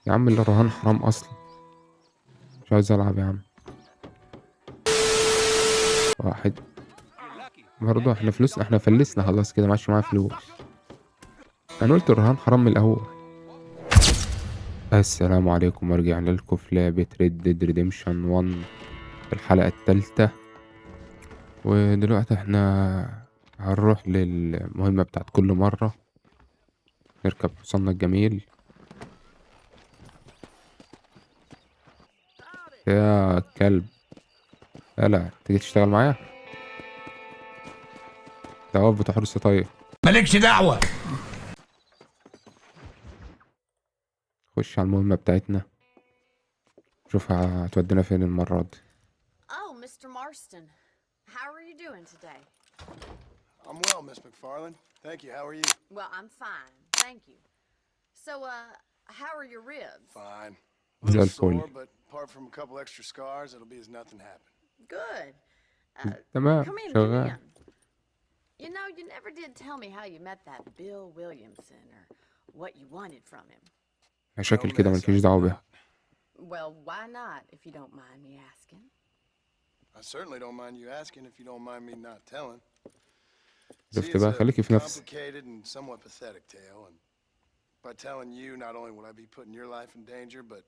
يا عم الرهان حرام اصلا، مش عايز العب يا عم. واحد. برضه احنا فلوس، احنا فلسنا خلاص كده، معاش معايا فلوس. انا قلت الرهان حرام من الاول. السلام عليكم، ورجعنا لكم في لعبة ريد ديد ريديمشن 1 في الحلقة التالتة. ودلوقتي احنا هنروح للمهمة بتاعت كل مرة، نركب حصاننا الجميل. يا كلب، يلا تيجي تشتغل معايا؟ ده واقف بتحرس طيب. مالكش دعوة. خش على المهمة بتاعتنا، شوف هتودينا فين المرة دي. Oh, Mr. Marston. How are you doing today? I'm well, Miss McFarland. Thank you. How are you? Well, I'm fine. Thank you. So, how are your ribs? Fine. A زي little الفل. sore, but apart from a couple extra scars, it'll be as nothing happened. Good. تمام Come شغال. in. You know, you never did tell me how you met that Bill Williamson or what you wanted from him. مشاكل No, كده miss, مالكيش I do دعوة بيها. not. Well, why not, if you don't mind me asking? I certainly don't mind you asking if you don't mind me not telling. See, شفت it's بقى، a خليكي في نفسك. complicated and somewhat pathetic tale, and by telling you, not only will I be putting your life in danger, but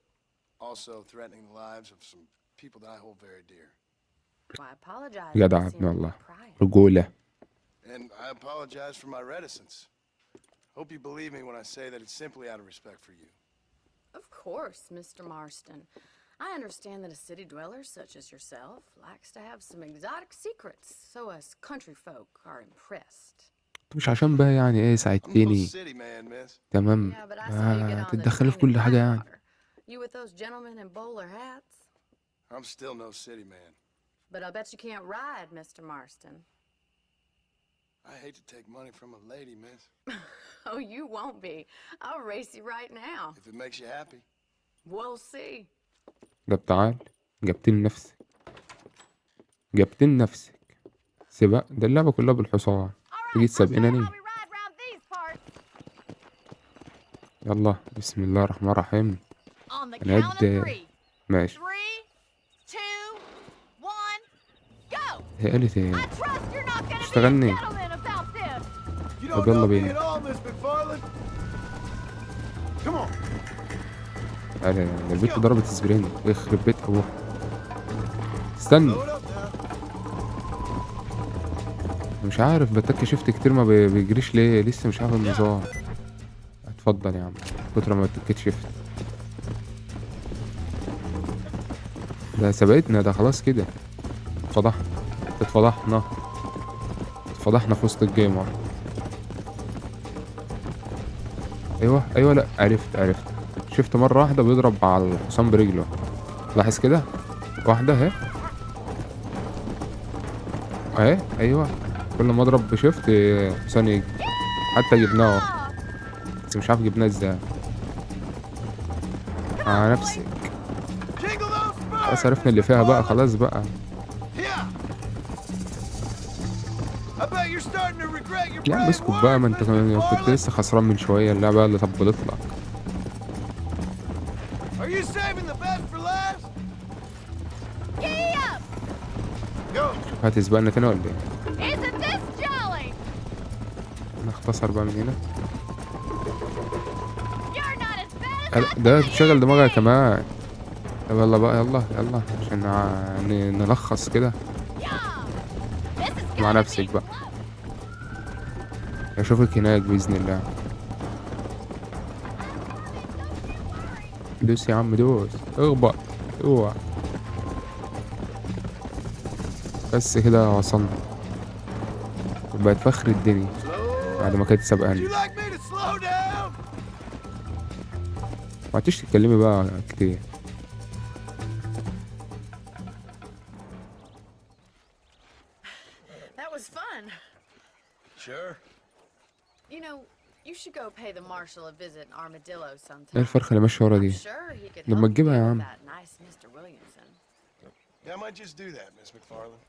also threatening the lives of some people that I hold very dear. Well, I apologize. جدع if يا you ابن seem a الله، little prying. رجولة. And I apologize for my reticence. Hope you believe me when I say that it's simply out of respect for you. Of course, Mr. Marston. I understand that a city dweller such as yourself likes to have some exotic secrets, so us country folk are impressed. مش عشان بقى يعني ايه I'm no ساعدتني. city man, miss. تمام. Yeah, but I saw you get on the تتدخلي في train in كل حاجة يعني. Blackwater. You with those gentlemen in bowler hats? I'm still no city man. But I bet you can't ride, Mr. Marston. I hate to take money from a lady, miss. Oh, you won't be. I'll race you right now. If it makes you happy. We'll see. ده تعال، جبتني نفسك، جبتني نفسك. سباق ده، اللعبة كلها بالحصان. تيجي تسابقني. يلا بسم الله الرحمن الرحيم. On the count of هنعد. three. ماشي. 3, 2, 1, go! هي قالت ايه؟ I trust you're not gonna be a اشتغلني. gentleman about this. You طب don't يلا know me بينا. at all, Miss McFarland. Come on. ده البت ضربت سبرين، يخرب بيت ابوها. استنى، Load up now. مش عارف بتك شفت كتير ما بيجريش ليه، لسه مش عارف النظام. اتفضل يا عم، كتر ما بتكت شفت. ده سبقتنا ده خلاص كده. اتفضحنا، اتفضحنا، اتفضحنا في وسط الجيمر. ايوه ايوه، لا عرفت. شفت مرة واحدة بيضرب على الحصان برجله، لاحظ كده. واحدة اهي اهي، ايوه. كل ما اضرب بشفت حصان يجي. حتى جبناه، بس مش عارف جبناه ازاي. مع نفسك. Jingle those خلاص spurs, عرفنا Miss اللي فيها بقى، McFarland. خلاص بقى. Yeah. I bet you're starting to regret your يا عم brave اسكت بقى، ما words, انت Miss كنت McFarland. لسه خسران من شوية، اللعبة اللي طبلت لك. Are you saving the best for last? Giddy up! Go. هتسبقنا تاني ولا ايه؟ Isn't this jolly? نختصر بقى من هنا. You're not as bad as I ده thought تشغل you'd دماغها be. كمان. طب يلا بقى، يلا عشان نلخص كده Yeah. This is مع gonna نفسك be بقى. close. اشوفك هناك بإذن الله. دوس يا عم دوس، اخبط، اوعى. بس كده وصلنا، بقت فخر الدنيا بعد ما كانت Would سابقاني. you like me to slow down? ما عدتش تتكلمي بقى كتير. That was fun. Sure. You know, you should go pay the marshal a visit in Armadillo sometime. ايه الفرخة اللي ماشية ورا I'm دي؟ sure he could لما help you تجيبها deal يا with عم. that nice Mr. Williamson. Yeah, I might just do that, Miss McFarland.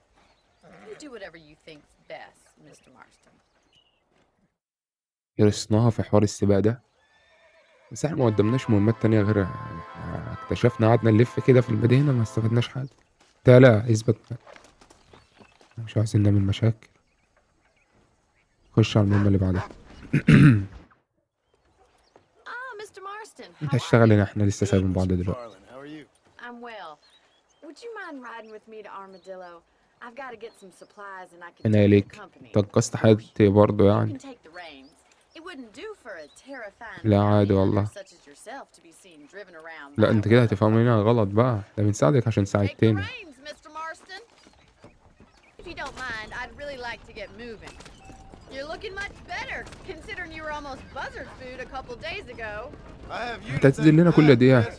You do whatever you think's best, Mr. Marston. يرسناها في حوار السباق ده. بس احنا ما قدمناش مهمات تانية غير اكتشفنا قعدنا نلف كده في المدينة ما استفدناش حاجة. لا اثبت بقى. مش عايزين نعمل مشاكل. خش على المهمة اللي بعدها. Ah, Mr. Marston, انت how are هتشتغل هنا، you? احنا لسه Good, سايبين بعض Miss دلوقتي. McFarland. How are you? I'm well. Would you mind riding with me to Armadillo? I've got to get some supplies and I can هنا take the ليك. company. تنقصت Of course, حياتي برضه you يعني. can take the reins. It wouldn't do for a terrifying لا bounty عادي hunter والله. such as yourself to be seen driven around لا my انت كده world. هتفهمنا غلط بقى، ده بنساعدك عشان Take the ساعدتنا. reins, Mr. Marston. If you don't mind, I'd really like to get moving. You're looking much better, considering you were almost buzzard food a couple days ago. I have you انت to هتنزل thank لنا for كل that, دقيقة. miss.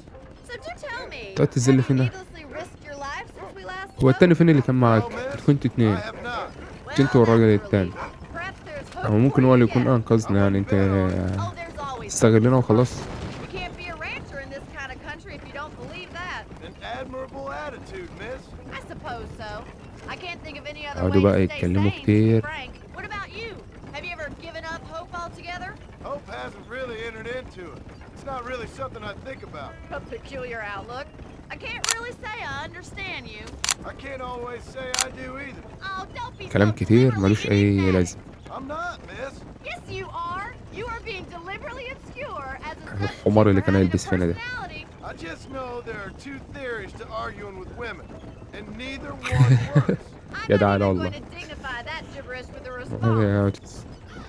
So do tell me, تقعد have تنزل you فينا. needlessly risked your life since we last هو التاني spoke? فين اللي كان معاك؟ No, miss. كنتوا I اتنين. have not. انت Well, والراجل that's a التاني. relief. Perhaps there's hope او ممكن for هو اللي you يكون yet. انقذنا يعني. انت Oh, there's always hope, استغلنا Mr. وخلاص. Marston. You can't be a rancher in this kind of country if you don't believe that. An admirable attitude, miss. I suppose so. I can't think of any other قعدوا way بقى to stay يتكلموا sane, to be كتير. frank. What about you? Have you ever given up hope altogether? Hope hasn't really entered into it. It's not really something I think about. A peculiar outlook. I can't really say I understand you. I can't always say I do either. Oh, don't be كلام so كتير deliberately ملوش اي enigmatic. لازمة. I'm not, miss. Yes, you are. You are being deliberately obscure as a الحمار اللي substitute for كان having a يلبس فينا ده. personality. I just know there are two theories to arguing with women, and neither one works. I'm يا not ده على even الله. going to dignify that gibberish with a response. يا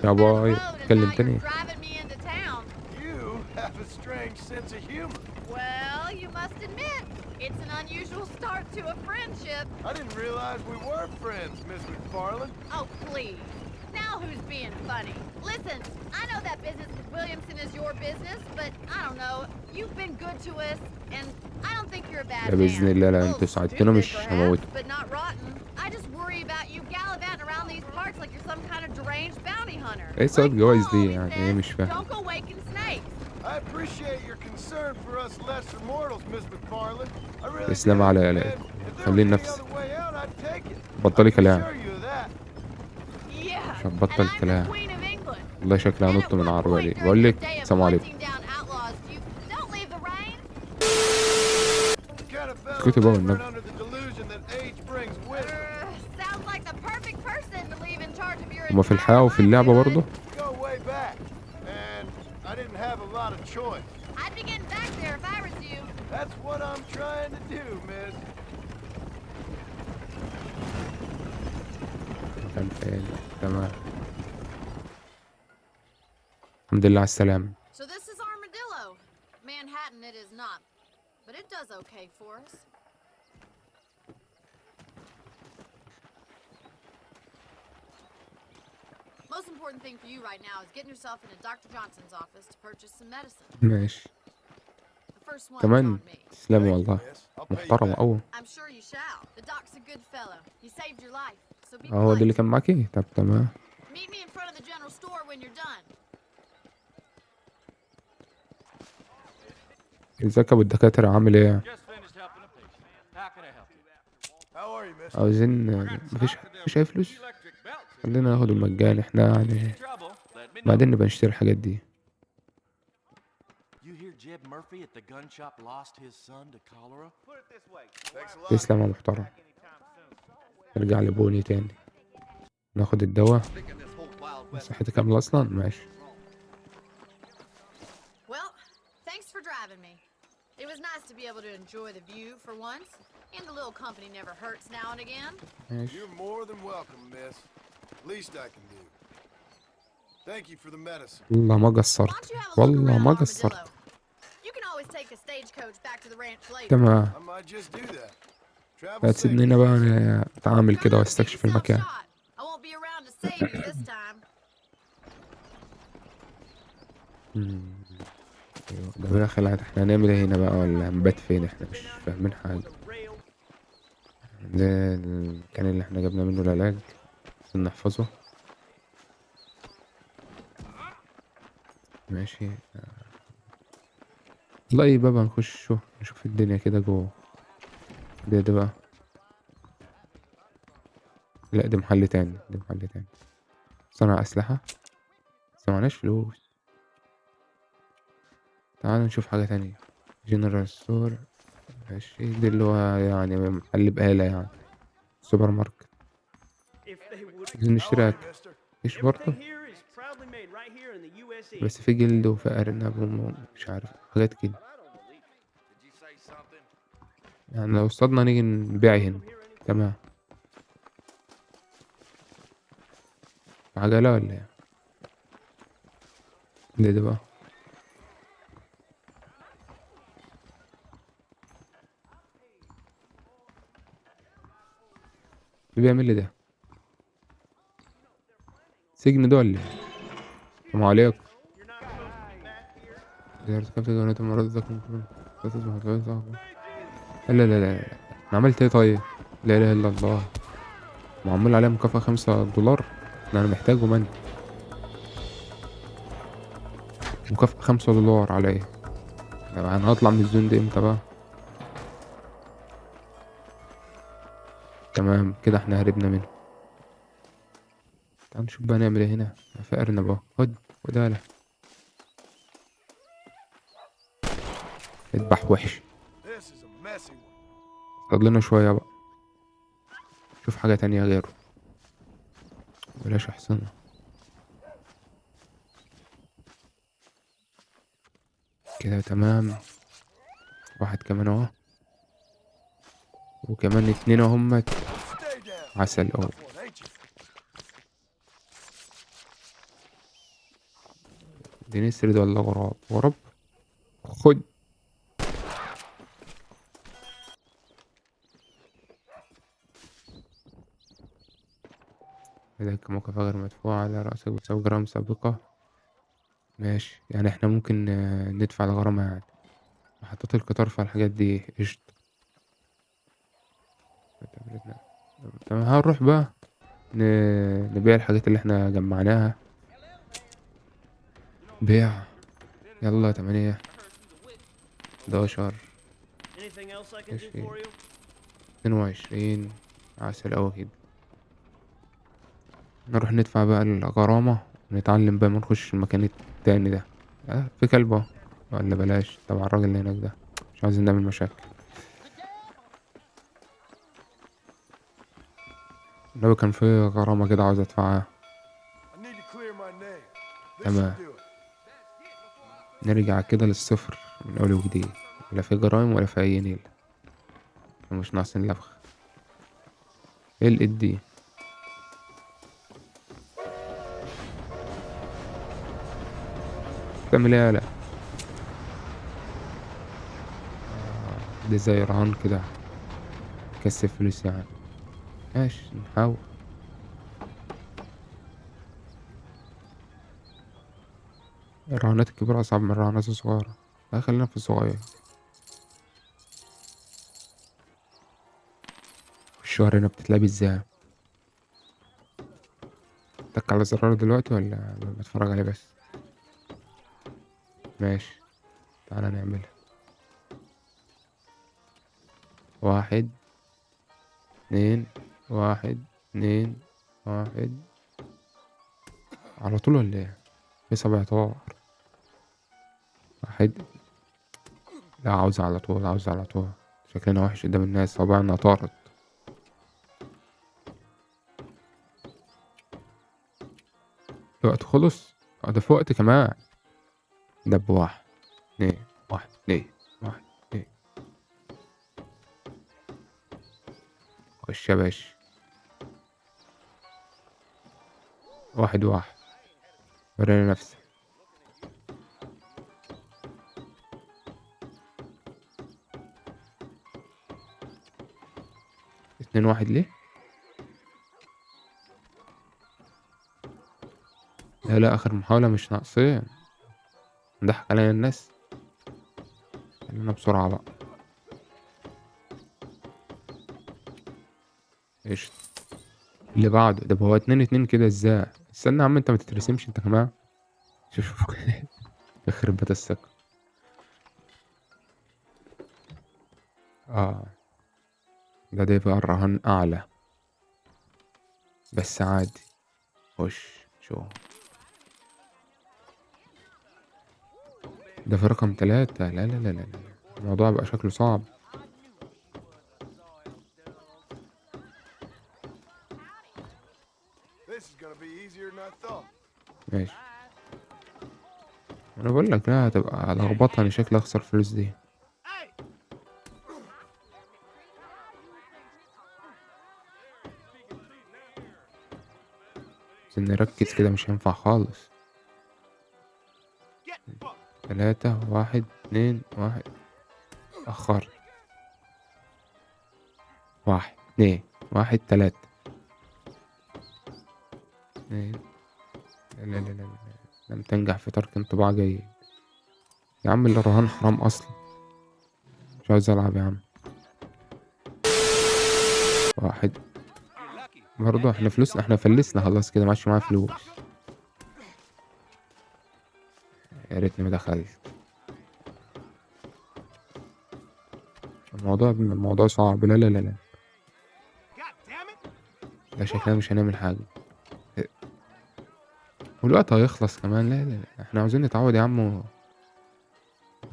Down the باي road, and now كلمتني. you're driving me into town. You have a strange sense of humor. Well, you must admit, it's an unusual start to a friendship. I didn't realize we were friends, Miss McFarland. Oh, please. Now who's being funny? Listen, I know that business with Williamson is your business, but I don't know. You've been good to us, and I don't think you're a bad لا بإذن man. الله. لا A انتوا little ساعدتونا stupid, مش perhaps, هموتكم. but not rotten. I just worry about you gallivanting around these parts like you're some kind of deranged bounty hunter. ايه سبب Like جواز Paul دي always يعني؟ ايه says, مش فاهم. don't go waking snakes. I appreciate your concern for us lesser mortals, Miss McFarland. I really تسلم do. على And آلائكم. if there was خليني any نفسي. other way out, I'd take it. I بطلي can كلام. assure you of that. Yeah, مش and هتبطل I'm the كلام. queen of England. والله شكلي And هنط at من what العربية point دي. during بقول your لك day of السلام عليكم. hunting down outlaws do you don't leave the reins? Kind of fell اسكتي بقى laboring والنبي. under the delusion that age brings wisdom. Sounds like the perfect person to leave in charge of your هما في entire الحياة وفي اللعبة livelihood. برضه. We go way back, and I didn't have a lot of choice. I'd be getting back there if I was you. That's what I'm trying to do, miss. كان فين؟ تمام. الحمد لله على السلامة. So this is Armadillo. Manhattan it is not, but it does okay for us. Most important thing for you right now is getting yourself into Dr. Johnson's office to purchase some medicine. ماشي. The first one's كمان on me. تسلمي Thank you, والله. miss. I'll pay you محترمة back. أوي. I'm sure you shall. The doc's a good fellow. He saved your life, so be هو ده اللي polite. كان معاكي؟ طب تمام. Meet me in front of the general store when you're done. ازيك يا ابو الدكاترة عامل ايه؟ Just finished helping a patient. How can I help you? How are you, miss? عاوزين مفيش أي فلوس؟ Electric belts. خلينا ناخد المجاني احنا يعني. Trouble? Let me know. بعدين نبقى نشتري الحاجات دي. You hear Jeb Murphy at the gun shop lost his son to cholera? Thanks a lot. تسلم يا محترم. نرجع لبوني تاني. ناخد الدواء. صحتي كاملة أصلا؟ ماشي. Well, thanks for driving me. It was nice to be able to enjoy the view for once, and a little company never hurts now and again. ماشي. You're more than welcome, miss. Least I can do. Thank you for the medicine. والله ما Why don't قصرت. you have a look والله around ما Armadillo? قصرت. You can always take a stagecoach back to the ranch later. تمام. I might just do that. Travel لا safe. تسيبني هنا بقى أنا أتعامل Try كده not to get واستكشف yourself المكان. shot. I won't be around to save you this time. أيوة، ده بقى خلعت. احنا هنعمل ايه هنا بقى ولا هنبات فين؟ احنا مش فاهمين حاجة. ده المكان اللي احنا جبنا منه العلاج عشان نحفظه. ماشي. لا ايه بابا نخش نشوف الدنيا كده جوه. ده بقى. لا ده محل تاني. ده محل تاني. صنع أسلحة. بس معناش فلوس. تعال نشوف حاجة تانية. جنرال ستور. ماشي، دي اللي هو يعني محل بقالة يعني. سوبر ماركت. عايزين نشتري أكل. مفيش برضه. بس في جلد وفي أرنب ومش عارف حاجات كده. Did you say something? يعني لو اصطادنا نيجي نبيع هنا. تمام. عجلة ولا ايه؟ ده بقى. اللي بيعمل لي ده سجن ده ولا ايه؟ السلام عليكم. إذا ارتكبت جريمة المرة دي تكون لا لا لا لا. أنا عملت ايه طيب؟ لا إله إلا الله. معمول عليها مكافأة $5. ده أنا محتاجه من مكافأة $5 على ايه؟ أنا هطلع من الزون دي امتى بقى؟ تمام كده احنا هربنا منه. تعال نشوف بقى نعمل ايه هنا. في أرنب اهو. خد ودالة. اذبح وحش. This is a messy one. اصطاد لنا شوية بقى. شوف حاجة تانية غيره. بلاش أحسن. كده تمام. واحد كمان اهو. وكمان اتنين اهمت. Stay down. عسل اهو. One, ain't you? دي نسر ده ولا غراب؟ غراب. خد. لذلك مكافأة غير مدفوعة على رأسك بتساوي جرام سابقة. ماشي، يعني احنا ممكن ندفع الغرامة يعني. محطات القطار في الحاجات دي قشطة. تمام، هنروح بقى نبيع الحاجات اللي احنا جمعناها. بيع. يلا 8 11 20 22. عسل أوي كده. نروح ندفع بقى الغرامة ونتعلم بقى ما نخش المكان التاني ده. في كلبة ولا بلاش طبعا الراجل اللي هناك ده. مش عايزين نعمل مشاكل. لو كان في غرامة كده عاوز ادفعها. I need to clear my name. This تمام. should do it. نرجع كده للصفر من أول وجديد. ولا في جرايم ولا في أي نيل. مش ناقصين لفخ. ايه الإيد دي؟ بتعمل ايه يالا؟ دي زي رهان كده. كسب فلوس يعني. ماشي نحاول. الرهانات الكبيرة أصعب من الرهانات الصغيرة. خلينا في الصغير. الشهر هنا بتتلعب ازاي؟ تك على الزرار دلوقتي ولا بتفرج عليه بس؟ ماشي. تعالى نعملها. 1 2 1 2 1. على طول ولا ايه؟ في 17. 1. لا، عاوز على طول عاوز على طول. شكلنا وحش قدام الناس. صابعنا طارت. الوقت خلص. ده في وقت كمان. دب 1 2 1 2 1 2. خش يا باشا. 1 ورينا نفسك. 2-1 ليه؟ لا لا، آخر محاولة مش ناقصين. نضحك علينا الناس. خلينا بسرعة بقى. قشطة. اللي بعده ده هو 2-2 كده ازاي؟ استنى يا عم، انت ما تترسمش انت كمان. شوف. يخرب بيت الثقة. اه. ده بقى الرهان أعلى. بس عادي. خش شو. ده في رقم 3. لا لا لا لا لا. الموضوع بقى شكله صعب. This is gonna be easier than I thought. ماشي. انا بقول لك لا هتبقى لخبطه، انا شكلي اخسر فلوس دي. بس نركز كده مش هينفع خالص. 3 1 2 1. أخرت. 1 2 1 3 2. لا لا لا لا لا. لم تنجح في ترك انطباع جيد. يا عم الرهان حرام أصلا. مش عايز ألعب يا عم. 1. برضه احنا فلوسنا، احنا فلسنا خلاص كده، معادش معايا فلوس. يا ريتني ما دخلت. الموضوع صعب. لا لا لا لا. ده شكلنا مش هنعمل حاجة. والوقت هيخلص كمان. لا لا لا، احنا عاوزين نتعود يا عم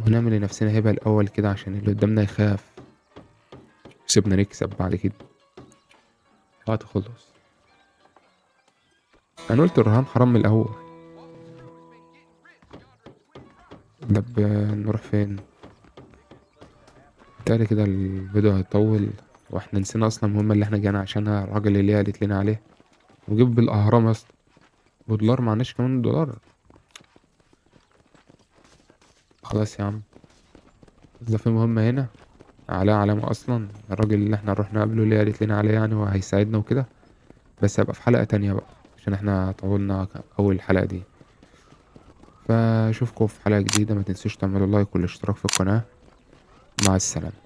ونعمل لنفسنا هبة الأول كده عشان اللي قدامنا يخاف. سيبنا نكسب بعد كده. الوقت خلص. أنا قلت الرهان حرام من الأول. طب نروح فين؟ بالتالي كده الفيديو هيطول، واحنا نسينا أصلا المهمة اللي احنا جينا عشانها، الراجل اللي هي قالت لنا عليه. وجيب بالأهرام يا اسطى. ودولار معناش كمان دولار. خلاص يا عم. ده في مهمة هنا عليها علامة أصلا، الراجل اللي احنا رحنا قبله اللي قالت لنا عليه يعني، وهيساعدنا وكده. بس هيبقى في حلقة تانية بقى عشان احنا طولنا أول حلقة دي. فأشوفكم في حلقة جديدة، ما تنسوش تعملوا لايك والاشتراك في القناة. مع السلامة.